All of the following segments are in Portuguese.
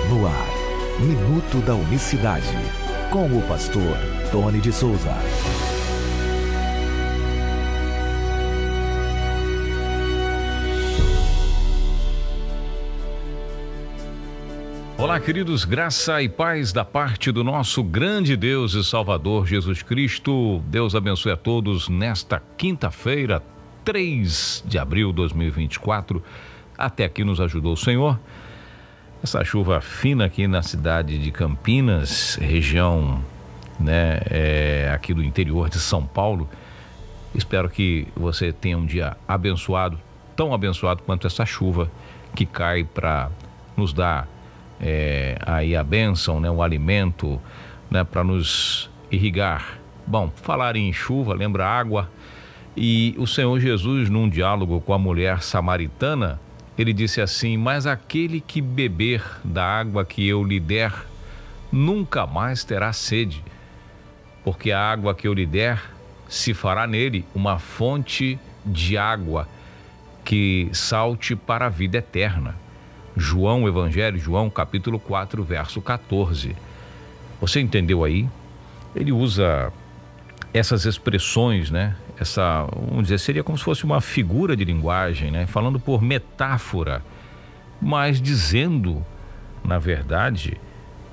No ar, Minuto da Unicidade, com o pastor Tony de Souza. Olá, queridos, graça e paz da parte do nosso grande Deus e Salvador Jesus Cristo. Deus abençoe a todos nesta quinta-feira, 3 de abril de 2024. Até aqui nos ajudou o Senhor. Essa chuva fina aqui na cidade de Campinas, região, aqui do interior de São Paulo. Espero que você tenha um dia abençoado, tão abençoado quanto essa chuva que cai para nos dar aí a bênção, o alimento, para nos irrigar. Bom, falar em chuva lembra água, e o Senhor Jesus, num diálogo com a mulher samaritana, ele disse assim: mas aquele que beber da água que eu lhe der, nunca mais terá sede, porque a água que eu lhe der se fará nele uma fonte de água que salte para a vida eterna. João, Evangelho, João, capítulo 4, verso 14. Você entendeu aí? Ele usa essas expressões, vamos dizer, seria como se fosse uma figura de linguagem, falando por metáfora, mas dizendo, na verdade,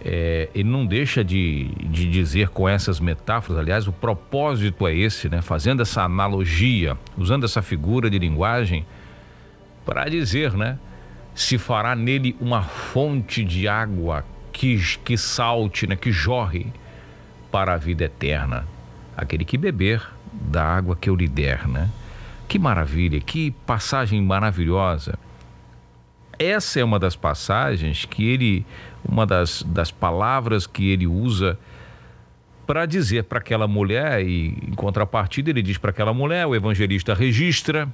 ele não deixa de dizer com essas metáforas. Aliás, o propósito é esse, fazendo essa analogia, usando essa figura de linguagem para dizer, se fará nele uma fonte de água que salte, que jorre para a vida eterna. Aquele que beber da água que eu lhe der, Que maravilha, que passagem maravilhosa. Essa é uma das passagens que uma das palavras que ele usa para dizer para aquela mulher, e em contrapartida ele diz para aquela mulher, o evangelista registra,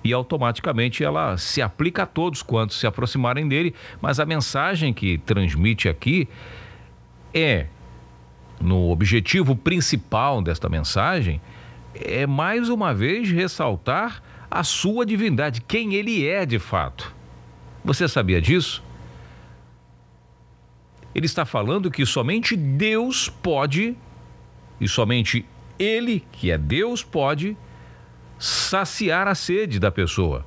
e automaticamente ela se aplica a todos quantos se aproximarem dele. Mas a mensagem que transmite aqui no objetivo principal desta mensagem, é mais uma vez ressaltar a sua divindade, quem ele é de fato. Você sabia disso? Ele está falando que somente Deus pode, e somente Ele, que é Deus, pode saciar a sede da pessoa.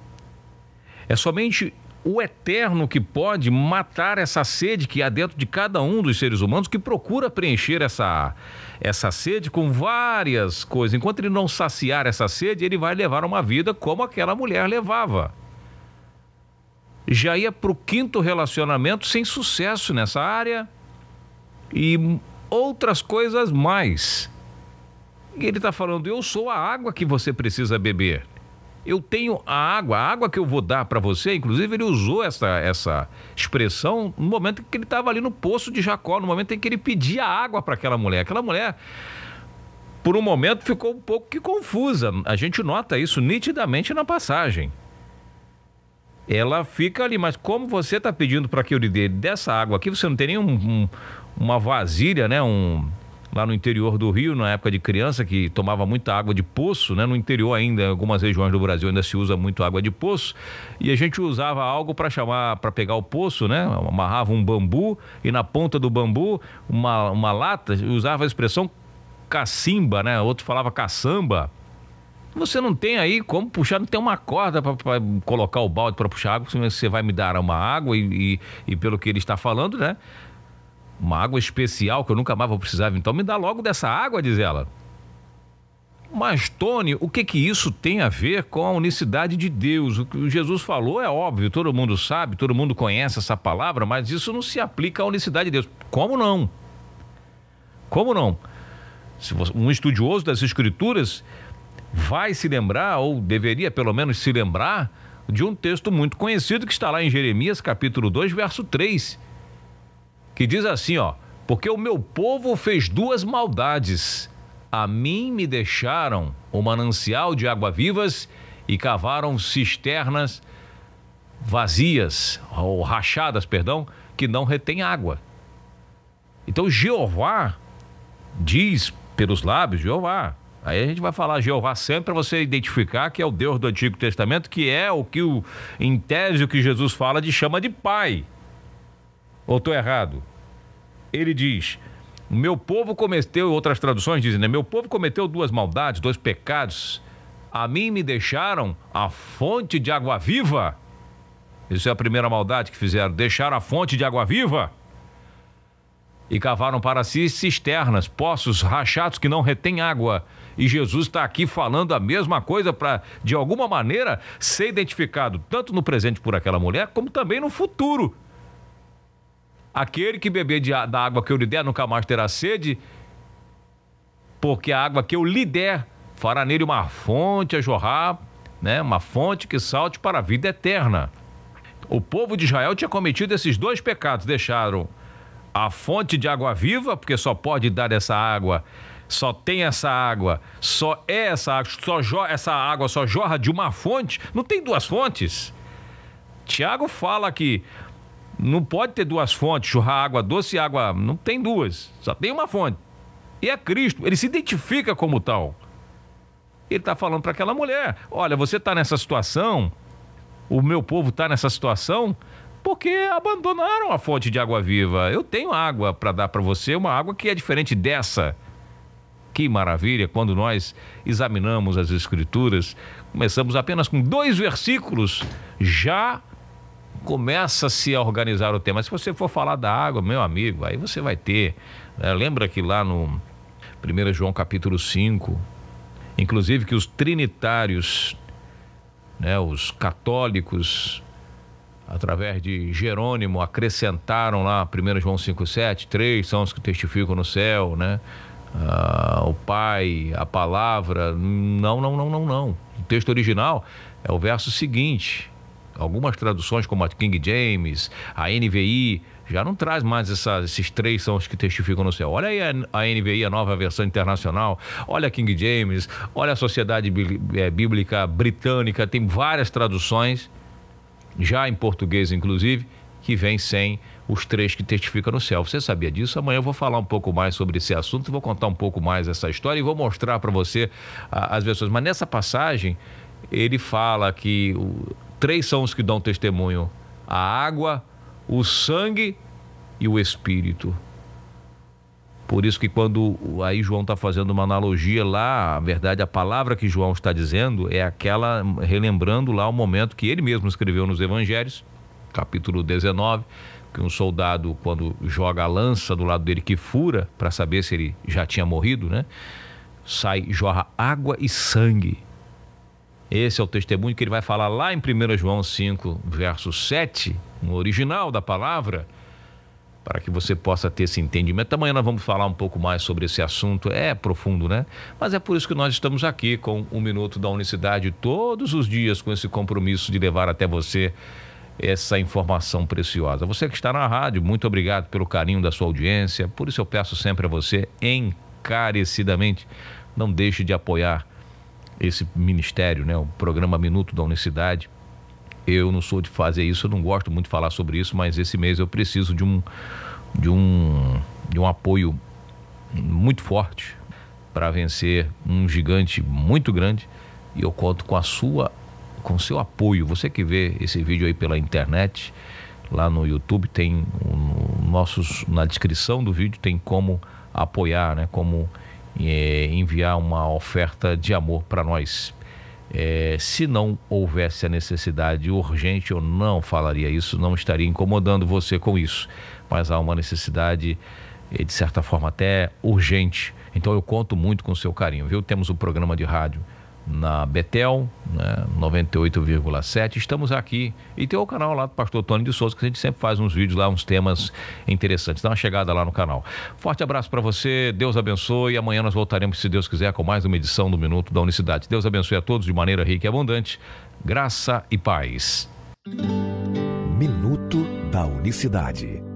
É somente o Eterno que pode matar essa sede que há dentro de cada um dos seres humanos, que procura preencher essa sede com várias coisas. Enquanto ele não saciar essa sede, ele vai levar uma vida como aquela mulher levava. Já ia para o 5º relacionamento sem sucesso nessa área e outras coisas mais. E ele está falando: eu sou a água que você precisa beber. Eu tenho a água que eu vou dar para você. Inclusive ele usou essa expressão no momento em que ele estava ali no poço de Jacó, no momento em que ele pedia água para aquela mulher. Aquela mulher, por um momento, ficou um pouco que confusa. A gente nota isso nitidamente na passagem. Ela fica ali: mas como você está pedindo para que eu lhe dê dessa água aqui, você não tem nem uma vasilha, lá no interior do Rio, na época de criança, que tomava muita água de poço, no interior ainda, em algumas regiões do Brasil ainda se usa muito água de poço, e a gente usava algo para pegar o poço, amarrava um bambu, e na ponta do bambu, uma lata, usava a expressão cacimba, outro falava caçamba. Você não tem aí como puxar, não tem uma corda para colocar o balde para puxar água, você vai me dar uma água e pelo que ele está falando, uma água especial que eu nunca mais vou precisar, então me dá logo dessa água, diz ela. Mas, Tony, o que isso tem a ver com a unicidade de Deus? O que Jesus falou é óbvio, todo mundo sabe, todo mundo conhece essa palavra, mas isso não se aplica à unicidade de Deus. Como não? Como não? Se um estudioso das Escrituras vai se lembrar, ou deveria pelo menos se lembrar, de um texto muito conhecido que está lá em Jeremias, capítulo 2, verso 3, que diz assim, porque o meu povo fez 2 maldades. A mim me deixaram o manancial de água vivas e cavaram cisternas vazias, ou rachadas, que não retém água. Então Jeová diz pelos lábios, Jeová. Aí a gente vai falar Jeová sempre para você identificar que é o Deus do Antigo Testamento, que é o que em tese o que Jesus fala chama de Pai. Ou estou errado? Ele diz, o meu povo cometeu, outras traduções dizem, né? Meu povo cometeu 2 maldades, 2 pecados. A mim me deixaram a fonte de água viva. Isso é a primeira maldade que fizeram. Deixaram a fonte de água viva. E cavaram para si cisternas, poços rachados que não retêm água. E Jesus está aqui falando a mesma coisa para, de alguma maneira, ser identificado tanto no presente por aquela mulher, como também no futuro. Aquele que beber da água que eu lhe der nunca mais terá sede, porque a água que eu lhe der fará nele uma fonte a jorrar, né? Uma fonte que salte para a vida eterna. O povo de Israel tinha cometido esses 2 pecados. Deixaram a fonte de água viva, porque só pode dar essa água, só tem essa água, só é essa água, essa água só jorra de uma fonte. Não tem 2 fontes. Tiago fala que não pode ter 2 fontes, jorrar água doce e água, não tem 2, só tem uma fonte. E é Cristo, ele se identifica como tal. Ele está falando para aquela mulher, olha, você está nessa situação, o meu povo está nessa situação, porque abandonaram a fonte de água viva. Eu tenho água para dar para você, uma água que é diferente dessa. Que maravilha, quando nós examinamos as Escrituras, começamos apenas com 2 versículos, já começa-se a organizar o tema. Se você for falar da água, meu amigo, aí você vai ter, né? Lembra que lá no 1 João capítulo 5, inclusive que os trinitários, né, os católicos, através de Jerônimo, acrescentaram lá 1 João 5,7, 3 são os que testificam no céu, né? O Pai, a Palavra. Não. O texto original é o verso seguinte. Algumas traduções, como a King James, a NVI, já não traz mais esses 3 são os que testificam no céu. Olha aí a NVI, a Nova Versão Internacional, olha a King James, olha a Sociedade Bíblica Britânica, tem várias traduções, já em português inclusive, que vem sem os 3 que testificam no céu. Você sabia disso? Amanhã eu vou falar um pouco mais sobre esse assunto, vou contar um pouco mais essa história e vou mostrar para você as versões. Mas nessa passagem, ele fala que 3 são os que dão testemunho: a água, o sangue e o Espírito. Por isso que quando aí João está fazendo uma analogia lá, a verdade, a palavra que João está dizendo é aquela, relembrando lá o momento que ele mesmo escreveu nos Evangelhos, capítulo 19, que um soldado, quando joga a lança do lado dele, que fura, para saber se ele já tinha morrido, né? Jorra água e sangue. Esse é o testemunho que ele vai falar lá em 1 João 5, verso 7, no original da palavra, para que você possa ter esse entendimento. Amanhã nós vamos falar um pouco mais sobre esse assunto, é profundo, né? Mas é por isso que nós estamos aqui com o Minuto da Unicidade todos os dias, com esse compromisso de levar até você essa informação preciosa. Você que está na rádio, muito obrigado pelo carinho da sua audiência. Por isso eu peço sempre a você, encarecidamente, não deixe de apoiar esse ministério, né? O programa Minuto da Unicidade. Eu não sou de fazer isso, eu não gosto muito de falar sobre isso, mas esse mês eu preciso de um apoio muito forte para vencer um gigante muito grande, e eu conto com com o seu apoio. Você que vê esse vídeo aí pela internet, lá no YouTube tem na descrição do vídeo tem como apoiar, né? Como enviar uma oferta de amor para nós. Se não houvesse a necessidade urgente, eu não falaria isso, não estaria incomodando você com isso, mas há uma necessidade de certa forma até urgente, então eu conto muito com o seu carinho, viu? Temos o programa de rádio na Betel, né, 98,7, estamos aqui, e tem o canal lá do pastor Tony de Souza, que a gente sempre faz uns vídeos lá, uns temas interessantes. Dá uma chegada lá no canal. Forte abraço para você, Deus abençoe, e amanhã nós voltaremos, se Deus quiser, com mais uma edição do Minuto da Unicidade. Deus abençoe a todos de maneira rica e abundante, graça e paz. Minuto da Unicidade.